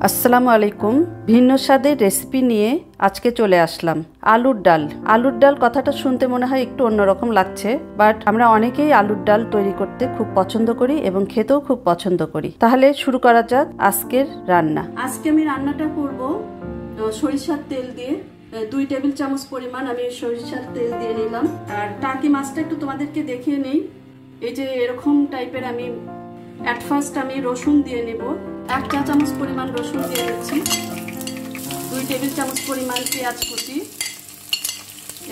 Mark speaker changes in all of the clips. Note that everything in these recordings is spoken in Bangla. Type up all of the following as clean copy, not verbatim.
Speaker 1: আসসালামু আলাইকুম। ভিন্ন স্বাদের রেসিপি নিয়ে আজকে চলে আসলাম। আলুর ডাল। আলুর ডাল কথাটা শুনতে মনে হয় একটু অন্যরকম লাগছে, বাট আমরা অনেকেই আলুর ডাল তৈরি করতে খুব পছন্দ করি এবং খেতেও খুব পছন্দ করি। তাহলে শুরু করা যাক আজকের রান্না। আজকে আমি রান্নাটা করব সরিষার তেল দিয়ে। 2 টেবিল চামচ পরিমাণ আমি সরিষার তেল দিয়ে নিলাম। আর টাকি মাছটা একটু তোমাদেরকে দেখিয়ে নেই। এই যে এরকম টাইপের আমি এট ফার্স্ট আমি রসুন দিয়ে নেব। 1 চা চামচ পরিমাণ রসুন দিয়ে দিচ্ছি। 2 টেবিল চামচ পরিমাণ পেঁয়াজ কুচি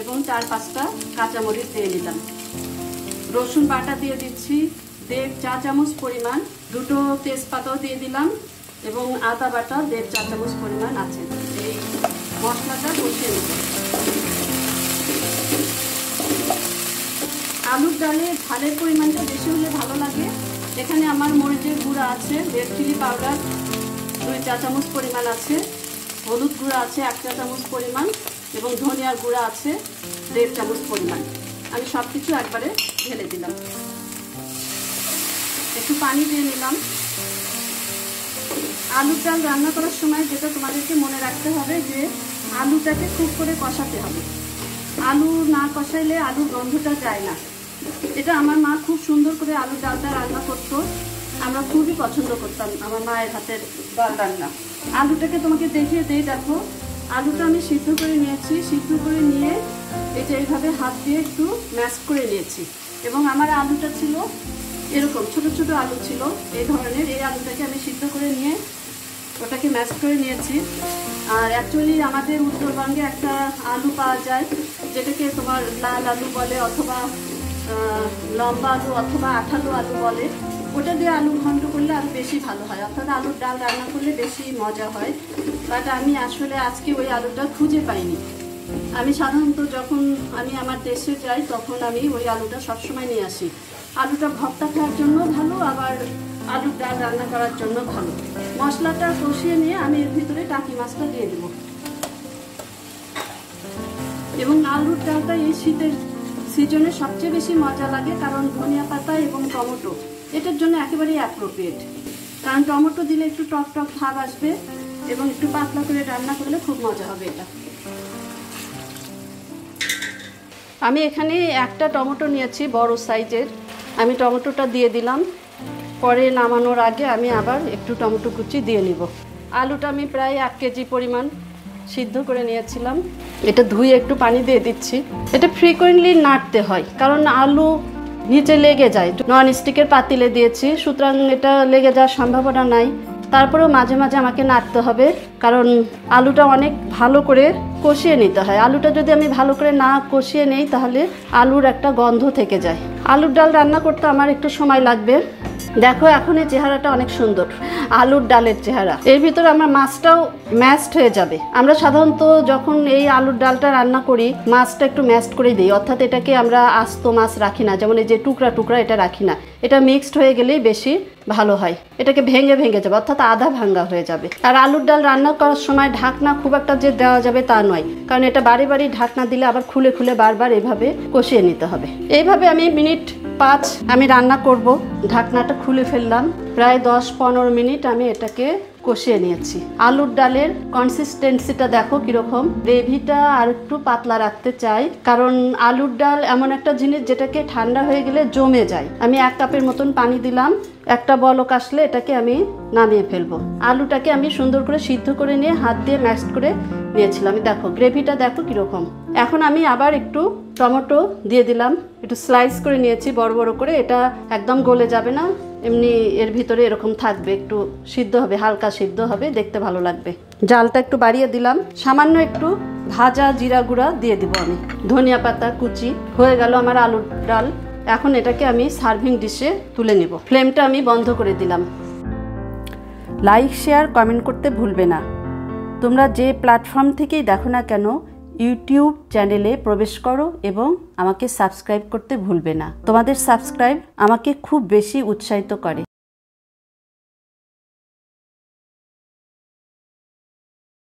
Speaker 1: এবং 4-5টা কাঁচামরিচ দিয়ে নিলাম। রসুন বাটা দিয়ে দিচ্ছি 1.5 চা চামচ পরিমাণ। 2টো তেজপাতাও দিয়ে দিলাম এবং আদা বাটা 1.5 চা চামচ পরিমাণ আছে। এই মশলাটা কষিয়ে নেব। আলুর ডালে ঝালের পরিমাণটা বেশি হলে ভালো লাগে। এখানে আমার মরিচের গুঁড়া আছে, রেড চিলি পাউডার 2 চা চামচ পরিমাণ আছে, হলুদ গুঁড়া আছে 1 চা চামচ পরিমাণ এবং ধনিয়ার গুঁড়া আছে 1.5 চামচ পরিমাণ। আমি সব কিছু একবারে ঢেলে দিলাম। একটু পানি দিয়ে নিলাম। আলুর ডাল রান্না করার সময় যেটা তোমাদেরকে মনে রাখতে হবে যে আলুটাকে খুব করে কষাতে হবে। আলু না কষাইলে আলুর গন্ধটা যায় না। এটা আমার মা খুব সুন্দর করে আলুর ডালটা রান্না করতো। আমরা খুবই পছন্দ করতাম আমার মায়ের হাতের ডাল রান্না। আলুটাকে তোমাকে দেখিয়ে দেই। দেখো, আলুটা আমি সিদ্ধ করে নিয়েছি। সিদ্ধ করে নিয়ে এই যে এইভাবে হাত দিয়ে একটু ম্যাশ করে নিয়েছি এবং আমার আলুটা ছিল এরকম ছোট ছোট আলু ছিল এই ধরনের। এই আলুটাকে আমি সিদ্ধ করে নিয়ে ওটাকে ম্যাশ করে নিয়েছি। আর অ্যাকচুয়ালি আমাদের উত্তরবঙ্গে একটা আলু পাওয়া যায় যেটাকে তোমার লাল আলু বলে অথবা লম্বা আলু অথবা আঠালো আলু বলে। ওটা দিয়ে আলু ঘন্ট করলে আরও বেশি ভালো হয়, অর্থাৎ আলুর ডাল রান্না করলে বেশি মজা হয়। বাট আমি আসলে আজকে ওই আলুটা খুঁজে পাইনি। আমি সাধারণত যখন আমি আমার দেশে যাই তখন আমি ওই আলুটা সবসময় নিয়ে আসি। আলুটা ভর্তা খাওয়ার জন্য ভালো, আবার আলুর ডাল রান্না করার জন্য ভালো। মশলাটা কষিয়ে নিয়ে আমি এর ভিতরে টাকি মাছটা দিয়ে দেব এবং আলুর ডালটা এই শীতের সিজনে সবচেয়ে বেশি মজা লাগে, কারণ ধনিয়া পাতা এবং টমেটো এটার জন্য একেবারেই অ্যাপ্রোপ্রিয়েট। কারণ টমেটো দিলে একটু টক টক ভাব আসবে এবং একটু পাতলা করে রান্না করলে খুব মজা হবে এটা। আমি এখানে একটা টমেটো নিয়েছি বড় সাইজের। আমি টমেটোটা দিয়ে দিলাম। পরে নামানোর আগে আমি আবার একটু টমেটো কুচি দিয়ে নিব। আলুটা আমি প্রায় 1 কেজি পরিমাণ সিদ্ধ করে নিয়েছিলাম। এটা ধুয়ে একটু পানি দিয়ে দিচ্ছি। এটা ফ্রিকোয়েন্টলি নাড়তে হয় কারণ আলু নিচে লেগে যায়। নন স্টিকের পাতিলে দিয়েছি, সুতরাং এটা লেগে যাওয়ার সম্ভাবনা নাই। তারপরেও মাঝে মাঝে আমাকে নাড়তে হবে কারণ আলুটা অনেক ভালো করে কষিয়ে নিতে হয়। আলুটা যদি আমি ভালো করে না কষিয়ে নেই তাহলে আলুর একটা গন্ধ থেকে যায়। আলুর ডাল রান্না করতে আমার একটু সময় লাগবে। দেখো, এখন এই চেহারাটা অনেক সুন্দর, আলুর ডালের চেহারা। এর ভিতরে আমার মাছটাও ম্যাশড হয়ে যাবে। আমরা সাধারণত যখন এই আলুর ডালটা রান্না করি মাছটা একটু ম্যাশড করে দিই, অর্থাৎ এটাকে আমরা আস্ত মাছ রাখি না, যেমন এই যে টুকরা টুকরা এটা রাখি না। এটা মিক্সড হয়ে গেলেই বেশি ভালো হয়। এটাকে ভেঙে ভেঙে যাবে, অর্থাৎ আধা ভাঙ্গা হয়ে যাবে। আর আলুর ডাল রান্না করার সময় ঢাকনা খুব একটা যে দেওয়া যাবে তা নয়, কারণ এটা বাড়ি বাড়ি ঢাকনা দিলে আবার খুলে খুলে বারবার এভাবে কষিয়ে নিতে হবে। এইভাবে আমি মিনিট 5 আমি রান্না করব। ঢাকনাটা খুলে ফেললাম। প্রায় 10-15 মিনিট আমি এটাকে কষিয়ে নিয়েছি। আলুর ডালের কনসিস্টেন্সিটা দেখো কিরকম। গ্রেভিটা আর একটু পাতলা রাখতে চাই কারণ আলুর ডাল এমন একটা জিনিস যেটাকে ঠান্ডা হয়ে গেলে জমে যায়। আমি 1 কাপের মতন পানি দিলাম। একটা বলক আসলে এটাকে আমি নামিয়ে ফেলবো। আলুটাকে আমি সুন্দর করে সিদ্ধ করে নিয়ে হাত দিয়ে ম্যাশড করে নিয়েছিলাম। দেখো গ্রেভিটা দেখো কিরকম। এখন আমি আবার একটু টমেটো দিয়ে দিলাম। একটু স্লাইস করে নিয়েছি বড় বড় করে। এটা একদম গলে যাবে না, এমনি এর ভিতরে এরকম থাকবে, একটু সিদ্ধ হবে, হালকা সিদ্ধ হবে, দেখতে ভালো লাগবে। জালটা একটু বাড়িয়ে দিলাম। সামান্য একটু ভাজা জিরা গুঁড়া দিয়ে দিব আমি। ধনিয়া পাতা কুচি। হয়ে গেল আমার আলুর ডাল। এখন এটাকে আমি সার্ভিং ডিশে তুলে নেব। ফ্লেমটা আমি বন্ধ করে দিলাম। লাইক শেয়ার কমেন্ট করতে ভুলবে না। তোমরা যে প্ল্যাটফর্ম থেকেই দেখো না কেন ইউটিউব চ্যানেলে প্রবেশ করো এবং আমাকে সাবস্ক্রাইব করতে ভুলবে না। তোমাদের সাবস্ক্রাইব আমাকে খুব বেশি উৎসাহিত করে।